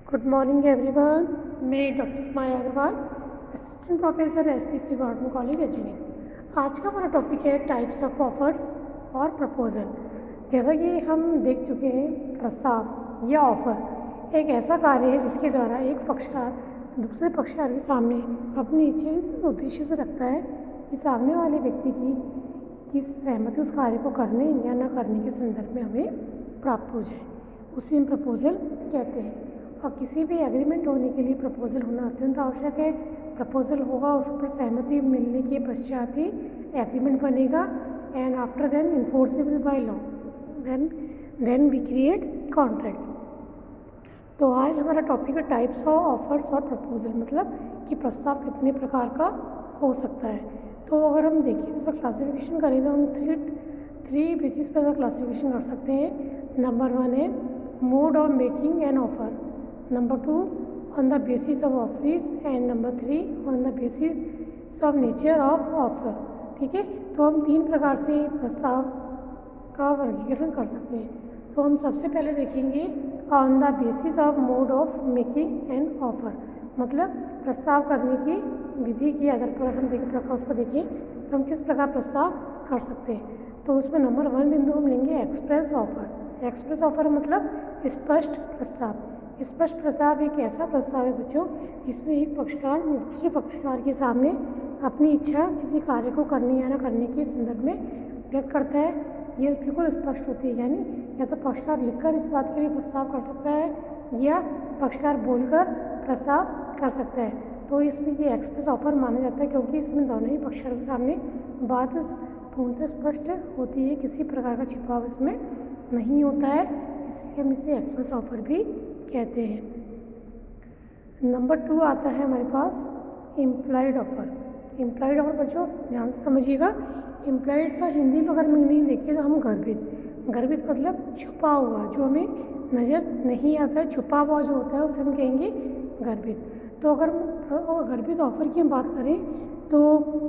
Good morning everyone. मैं doctor Maya Agarwal, assistant professor SPC government college Ajmer. आज का हमारा टॉपिक है टाइप्स ऑफ ऑफर्स और प्रपोजल। जैसा कि हम देख चुके हैं, प्रस्ताव या ऑफर एक ऐसा कार्य है जिसके द्वारा एक पक्षकार दूसरे पक्षकार के सामने अपनी इच्छा इस उद्देश्य से रखता है कि सामने वाले व्यक्ति की सहमति उस कार्य को करने या न करने के संदर्भ में हमें प्राप्त हो जाए, उसे हम प्रपोजल कहते हैं। और किसी भी एग्रीमेंट होने के लिए प्रपोजल होना अत्यंत आवश्यक है। प्रपोजल होगा, उस पर सहमति मिलने के पश्चात ही एग्रीमेंट बनेगा and after then enforceable by law, then we create contract. तो आज हमारा टॉपिक है टाइप्स ऑफ ऑफर्स और प्रपोजल, मतलब कि प्रस्ताव कितने प्रकार का हो सकता है। तो अगर हम देखें तो क्लासिफिकेशन करें तो हम थ्री बेसिस पर क्लासिफिकेशन कर सकते हैं। नंबर 1 है mode of making an offer, number 2 on the basis of offerees and number 3 on the basis of nature of offer. ठीक है, तो हम 3 प्रकार से प्रस्ताव का वर्गीकरण कर सकते हैं। तो हम सबसे पहले देखेंगे on the basis of mode of making an offer, मतलब प्रस्ताव करने की विधि के आधार पर हम उसको देखें तो हम किस प्रकार प्रस्ताव कर सकते हैं। तो उसमें नंबर 1 बिंदु हम लेंगे एक्सप्रेस ऑफर। एक्सप्रेस ऑफर मतलब स्पष्ट प्रस्ताव। स्पष्ट प्रस्ताव एक ऐसा प्रस्ताव है बच्चों जिसमें एक पक्षकार दूसरे पक्षकार के सामने अपनी इच्छा किसी कार्य को करने या न करने के संदर्भ में व्यक्त करता है। ये बिल्कुल स्पष्ट होती है, यानी या तो पक्षकार लिखकर इस बात के लिए प्रस्ताव कर सकता है या पक्षकार बोलकर प्रस्ताव कर सकता है। तो इसमें ये एक्सप्रेस ऑफर माना जाता है क्योंकि इसमें दोनों ही पक्षकारों के सामने बात पूर्णतः स्पष्ट होती है, किसी प्रकार का छिपाव इसमें नहीं होता है, इसलिए हम इसे एक्सप्रेस ऑफर भी कहते हैं। नंबर 2 आता है हमारे पास इम्प्लाइड ऑफर। इम्प्लाइड ऑफर बच्चों ध्यान से समझिएगा। इम्प्लाइड का हिंदी में अगर मीनिंग देखिए तो हम गर्भित मतलब छुपा हुआ, जो हमें नज़र नहीं आता है, छुपा हुआ जो होता है उसे हम कहेंगे गर्भित। तो अगर गर्भित ऑफर की हम बात करें तो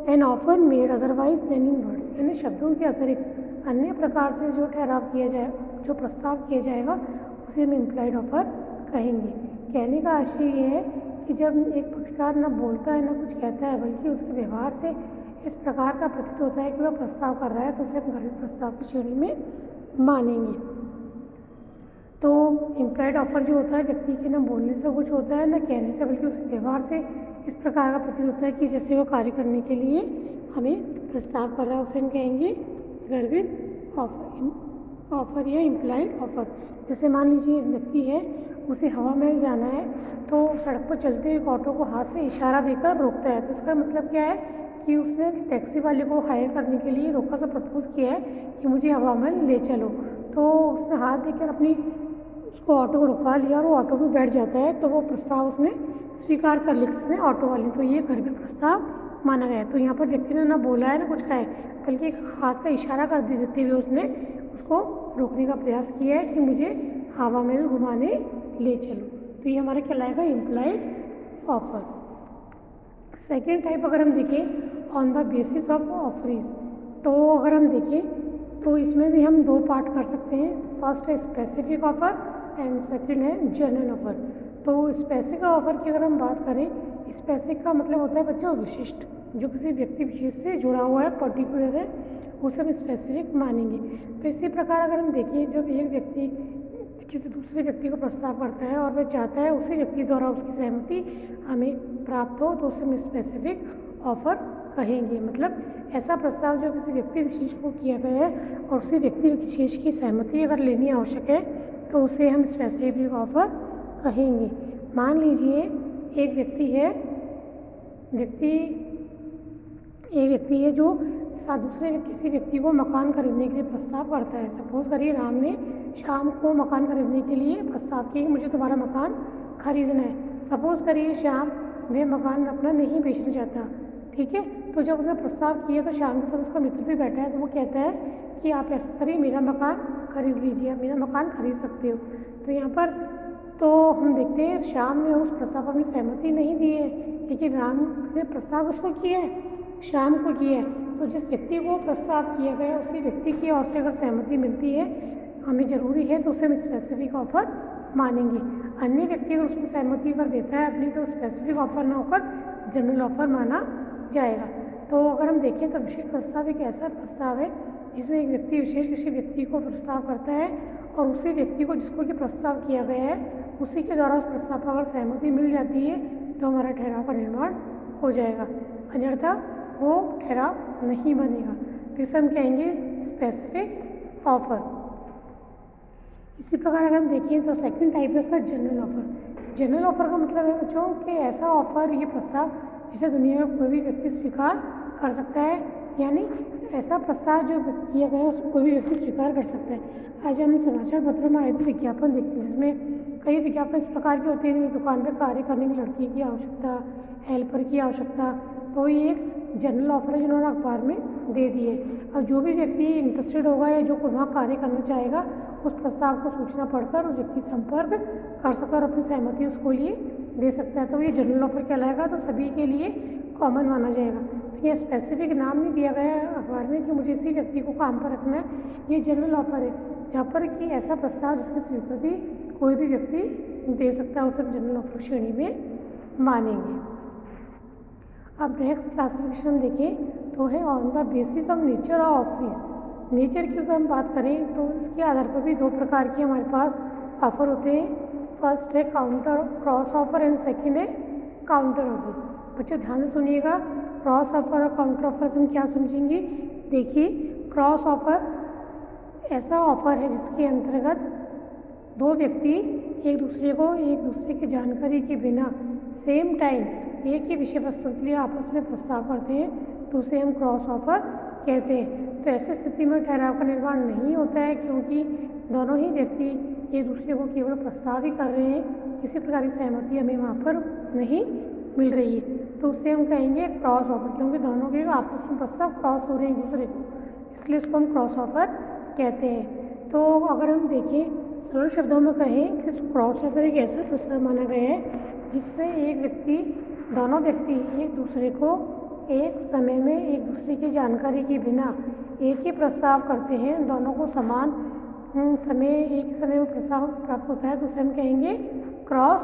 an offer made otherwise then in words, यानी शब्दों के अतिरिक्त अन्य प्रकार से जो ठहराव किया जाए, जो प्रस्ताव किया जाएगा उसे हम इम्प्लाइड ऑफर कहेंगे। कहने का आशय ये है कि जब एक पक्षकार न बोलता है न कुछ कहता है, बल्कि उसके व्यवहार से इस प्रकार का प्रतीत होता है कि वह प्रस्ताव कर रहा है, तो उसे हम गर्भित प्रस्ताव की श्रेणी में मानेंगे। तो इम्प्लाइड ऑफर जो होता है व्यक्ति के न बोलने से कुछ होता है न कहने से, बल्कि उसके व्यवहार से इस प्रकार का प्रतीत होता है कि जैसे वो कार्य करने के लिए हमें प्रस्ताव कर रहा है, उसे हम कहेंगे गर्भित ऑफर या इम्प्लाइड ऑफर। जैसे मान लीजिए एक व्यक्ति है, उसे हवा महल जाना है, तो सड़क पर चलते हुए ऑटो को हाथ से इशारा देकर रोकता है। तो इसका मतलब क्या है कि उसने टैक्सी वाले को हायर करने के लिए रोका, सा प्रपोज किया है कि मुझे हवा महल ले चलो। तो उसने हाथ देकर अपनी उसको ऑटो को रुकवा लिया और वो ऑटो में बैठ जाता है, तो वो प्रस्ताव उसने स्वीकार कर लिया किसने, ऑटो वाले। तो ये गर्भित प्रस्ताव माना गया है। तो यहाँ पर व्यक्ति ने ना बोला है ना कुछ कहा है, बल्कि एक हाथ का इशारा कर देते हुए उसने उसको रोकने का प्रयास किया है कि मुझे हवा महल घुमाने ले चलो। तो ये हमारा कहलाएगा इम्प्लाइड ऑफर। सेकेंड टाइप अगर हम देखें ऑन द बेसिस ऑफ ऑफरीज, तो अगर हम देखें तो इसमें भी हम 2 पार्ट कर सकते हैं। फर्स्ट है स्पेसिफिक ऑफर एंड सेकंड है जनरल ऑफर। तो स्पेसिफिक ऑफर की अगर हम बात करें, स्पेसिफिक का मतलब होता है बच्चों विशिष्ट, जो किसी व्यक्ति विशेष से जुड़ा हुआ है, पर्टिकुलर है, उसे हम स्पेसिफिक मानेंगे। तो इसी प्रकार अगर हम देखें, जब एक व्यक्ति किसी दूसरे व्यक्ति को प्रस्ताव करता है और वह चाहता है उसी व्यक्ति द्वारा उसकी सहमति हमें प्राप्त हो, तो उसे हम स्पेसिफिक ऑफर कहेंगे। मतलब ऐसा प्रस्ताव जो किसी व्यक्ति विशेष को किया गया है और उसी व्यक्ति विशेष की सहमति अगर लेनी आवश्यक है, तो उसे हम स्पेसिफिक ऑफर कहेंगे। मान लीजिए एक व्यक्ति है जो दूसरे किसी व्यक्ति को मकान खरीदने के लिए प्रस्ताव करता है। सपोज करिए राम ने श्याम को मकान खरीदने के लिए प्रस्ताव किया कि मुझे तुम्हारा मकान खरीदना है। सपोज करिए श्याम वह मकान अपना नहीं बेचना चाहता, ठीक है। तो जब उसने प्रस्ताव किया तो श्याम के साथ उसका मित्र भी बैठा है, तो वो कहता है कि आप ऐसा करिए, मेरा मकान खरीद लीजिए, आप मेरा मकान खरीद सकते हो। तो यहाँ पर तो हम देखते हैं श्याम ने उस प्रस्ताव पर अपनी सहमति नहीं दी है, लेकिन राम ने प्रस्ताव उसको किया है, श्याम को किया है। तो जिस व्यक्ति को प्रस्ताव किया गया उसी व्यक्ति की ओर से अगर सहमति मिलती है, हमें ज़रूरी है, तो उसे हम स्पेसिफिक ऑफर मानेंगे। अन्य व्यक्ति अगर उसमें सहमति कर देता है अपनी तो स्पेसिफिक ऑफर ना होकर जनरल ऑफर माना जाएगा। तो अगर हम देखें तो विशिष्ट प्रस्ताव एक ऐसा प्रस्ताव है जिसमें एक व्यक्ति विशेष किसी व्यक्ति को प्रस्ताव करता है और उसी व्यक्ति को जिसको कि प्रस्ताव किया गया है उसी के द्वारा उस प्रस्ताव पर अगर सहमति मिल जाती है तो हमारा ठहराव का निर्माण हो जाएगा, अन्यथा वो ठहराव नहीं बनेगा। तो इसे हम कहेंगे स्पेसिफिक ऑफर। इसी प्रकार अगर हम देखें तो सेकंड टाइप है उसका जनरल ऑफर। जनरल ऑफर का मतलब है बच्चों कि ऐसा ऑफर, ये प्रस्ताव जिसे दुनिया में कोई भी व्यक्ति स्वीकार कर सकता है, यानी ऐसा प्रस्ताव जो किया गया है उसको कोई भी व्यक्ति स्वीकार कर सकता है। आज हम समाचार पत्रों में आए थे विज्ञापन देखते हैं जिसमें कई विज्ञापन इस प्रकार के होते हैं जैसे दुकान पर कार्य करने की लड़की की आवश्यकता, हेल्पर की आवश्यकता, तो ये एक जनरल ऑफर है जिन्होंने अखबार में दे दी है। अब जो भी व्यक्ति इंटरेस्टेड होगा या जो वहाँ कार्य करना चाहेगा उस प्रस्ताव को सूचना पढ़कर उस व्यक्ति से संपर्क कर सकता है और अपनी सहमति उसको लिए दे सकता है। तो ये जनरल ऑफर कहलाएगा, तो सभी के लिए कॉमन माना जाएगा। तो ये स्पेसिफिक नाम नहीं दिया गया है अखबार में कि मुझे इसी व्यक्ति को काम पर रखना है, ये जनरल ऑफर है जहाँ पर कि ऐसा प्रस्ताव जिसकी स्वीकृति कोई भी व्यक्ति दे सकता है उसे जनरल ऑफर श्रेणी में मानेंगे। अब नेक्स्ट क्लासिफिकेशन हम देखें तो है on the basis of nature of offers. Nature की अगर हम बात करें तो इसके आधार पर भी दो प्रकार के हमारे पास ऑफर होते हैं। फर्स्ट है counter cross offer and second है काउंटर ऑफर। बच्चों ध्यान से सुनिएगा, क्रॉस ऑफर और काउंटर ऑफर से हम क्या समझेंगे। देखिए, क्रॉस ऑफर ऐसा ऑफर है जिसके अंतर्गत दो व्यक्ति एक दूसरे की जानकारी के बिना सेम टाइम एक ही विषय वस्तु के लिए आपस में प्रस्ताव करते हैं, तो उसे हम क्रॉस ऑफर कहते हैं। तो ऐसी स्थिति में ठहराव का निर्माण नहीं होता है क्योंकि दोनों ही व्यक्ति एक दूसरे को केवल प्रस्ताव ही कर रहे हैं, किसी प्रकार की सहमति हमें वहाँ पर नहीं मिल रही है, तो उसे हम कहेंगे क्रॉस ऑफर, क्योंकि दोनों के आपस में प्रस्ताव क्रॉस हो रहे हैं एक दूसरे को, इसलिए इसको हम क्रॉस ऑफर कहते हैं। तो अगर हम देखें सरल शब्दों में कहें कि क्रॉस ऑफर एक ऐसा प्रस्ताव माना गया है जिसमें दोनों व्यक्ति एक दूसरे को एक समय में एक दूसरे की जानकारी के बिना एक ही प्रस्ताव करते हैं, दोनों को समान एक ही समय में प्रस्ताव प्राप्त होता है, तो उसे हम कहेंगे क्रॉस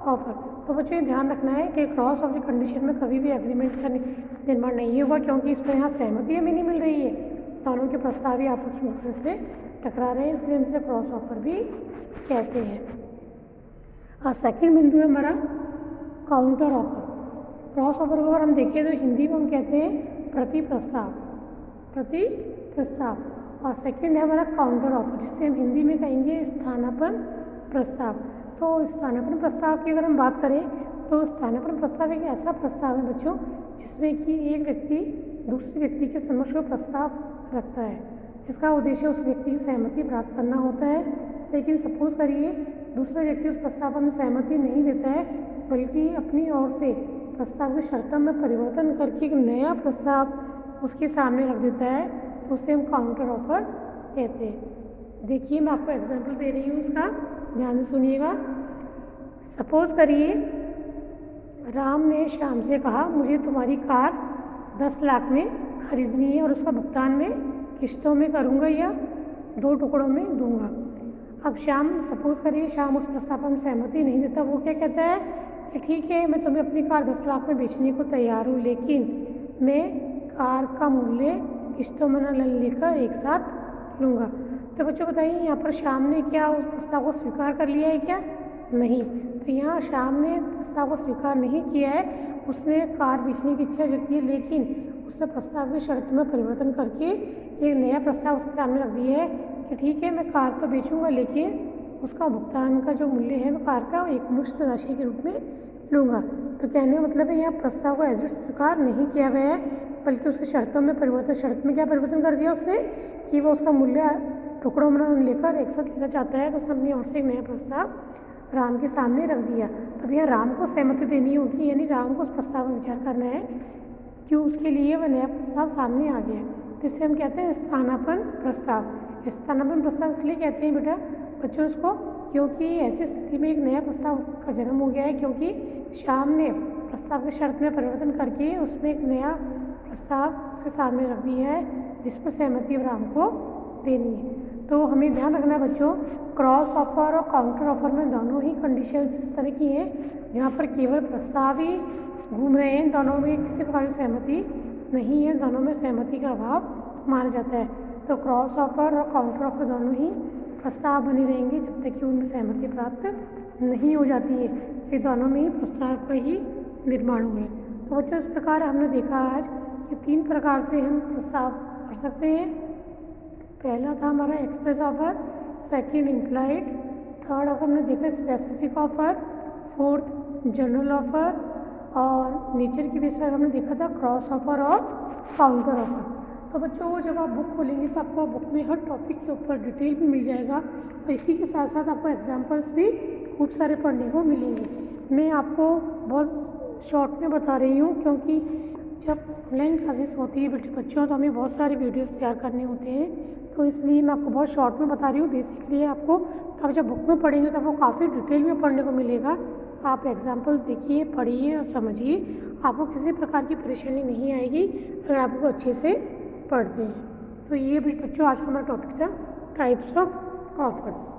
ऑफर। तो बच्चों ये ध्यान रखना है कि क्रॉस ऑफर कंडीशन में कभी भी एग्रीमेंट का निर्माण नहीं होगा क्योंकि इस पर यहाँ सहमति हमें नहीं मिल रही है, दोनों के प्रस्ताव ही आपस में दूसरे से टकरा रहे हैं, इसलिए हम इसे क्रॉस ऑफर भी कहते हैं। सेकंड बिंदु है हमारा काउंटर ऑफर। क्रॉस ऑफर को अगर हम देखें तो हिंदी में हम कहते हैं प्रति प्रस्ताव, और सेकंड है हमारा काउंटर ऑफर जिससे हम हिंदी में कहेंगे स्थानापन्न प्रस्ताव। तो स्थानापन्न प्रस्ताव की अगर हम बात करें तो स्थानापन्न प्रस्ताव एक ऐसा प्रस्ताव है बच्चों जिसमें कि एक व्यक्ति दूसरे व्यक्ति के समक्ष वो प्रस्ताव रखता है जिसका उद्देश्य उस व्यक्ति की सहमति प्राप्त करना होता है। लेकिन सपोज करिए दूसरा व्यक्ति उस प्रस्ताव पर सहमति नहीं देता है बल्कि अपनी ओर से प्रस्ताव की शर्तों में परिवर्तन करके एक नया प्रस्ताव उसके सामने रख देता है, तो उसे हम काउंटर ऑफर कहते हैं। देखिए मैं आपको एग्जांपल दे रही हूँ उसका, ध्यान से सुनिएगा। सपोज करिए राम ने श्याम से कहा मुझे तुम्हारी कार 10 लाख में खरीदनी है और उसका भुगतान मैं किस्तों में करूँगा या 2 टुकड़ों में दूंगा। अब सपोज करिए श्याम उस प्रस्ताव पर सहमति नहीं देता, वो क्या कहता है कि ठीक है मैं तुम्हें अपनी कार 10 लाख में बेचने को तैयार हूँ, लेकिन मैं कार का मूल्य किस्तों में न लेकर एक साथ लूँगा। तो बच्चों बताइए यहाँ पर श्याम ने क्या उस प्रस्ताव को स्वीकार कर लिया है क्या? नहीं। तो यहाँ श्याम ने प्रस्ताव को स्वीकार नहीं किया है, उसने कार बेचने की इच्छा व्यक्त की है, लेकिन उसने प्रस्ताव की शर्त में परिवर्तन करके एक नया प्रस्ताव उसके सामने रख दिया है कि ठीक है मैं कार तो बेचूंगा लेकिन उसका भुगतान का जो मूल्य है मैं कार का एक मुश्त राशि के रूप में लूँगा। तो कहने का मतलब है यहाँ प्रस्ताव को एज इट स्वीकार नहीं किया गया है बल्कि उसकी शर्तों में परिवर्तन, शर्त में क्या परिवर्तन कर दिया उसने कि वो उसका मूल्य टुकड़ों में लेकर एक साथ लेना चाहता है, तो उसने अपनी ओर से एक नया प्रस्ताव राम के सामने रख दिया। तब यहाँ राम को सहमति देनी होगी, यानी राम को उस प्रस्ताव पर विचार करना है क्यों उसके लिए वह नया प्रस्ताव सामने आ गया। तो इसे हम कहते हैं स्थानापन्न प्रस्ताव। स्थानापन्न प्रस्ताव इसलिए कहते हैं बेटा बच्चों इसको क्योंकि ऐसी स्थिति में एक नया प्रस्ताव का जन्म हो गया है, क्योंकि श्याम ने प्रस्ताव की शर्त में परिवर्तन करके उसमें एक नया प्रस्ताव उसके सामने रख दिया है जिस पर सहमति राम को देनी है। तो हमें ध्यान रखना है बच्चों, क्रॉस ऑफर और काउंटर ऑफर में दोनों ही कंडीशंस इस तरह की हैं जहाँ पर केवल प्रस्ताव ही घूम रहे हैं, दोनों में किसी प्रकार की सहमति नहीं है, दोनों में सहमति का अभाव माना जाता है। तो क्रॉस ऑफर और काउंटर ऑफर दोनों ही प्रस्ताव बने रहेंगे जब तक कि उनमें सहमति प्राप्त नहीं हो जाती है, कि दोनों में ही प्रस्ताव का ही निर्माण हो रहा है। तो बच्चों इस प्रकार हमने देखा आज कि 3 प्रकार से हम प्रस्ताव कर सकते हैं। पहला था हमारा express offer, second implied, third offer हमने देखा specific offer, fourth general offer, और नेचर की बेस पर हमने देखा था क्रॉस ऑफर और काउंटर ऑफर। तो बच्चों जब आप बुक खोलेंगे तो आपको बुक में हर टॉपिक के ऊपर डिटेल भी मिल जाएगा और इसी के साथ साथ आपको एग्जाम्पल्स भी खूब सारे पढ़ने को मिलेंगे। मैं आपको बहुत शॉर्ट में बता रही हूँ क्योंकि जब ऑनलाइन क्लासेस होती है बच्चों तो हमें बहुत सारे वीडियोस तैयार करने होते हैं, तो इसलिए मैं आपको बहुत शॉर्ट में बता रही हूँ। बेसिकली आपको तो आप जब बुक में पढ़ेंगे तो आपको काफ़ी डिटेल में पढ़ने को मिलेगा। आप एग्जाम्पल्स देखिए, पढ़िए और समझिए, आपको किसी प्रकार की परेशानी नहीं आएगी अगर आपको अच्छे से पढ़ते हैं। तो ये भी बच्चों आज का हमारा टॉपिक था टाइप्स ऑफ ऑफर्स।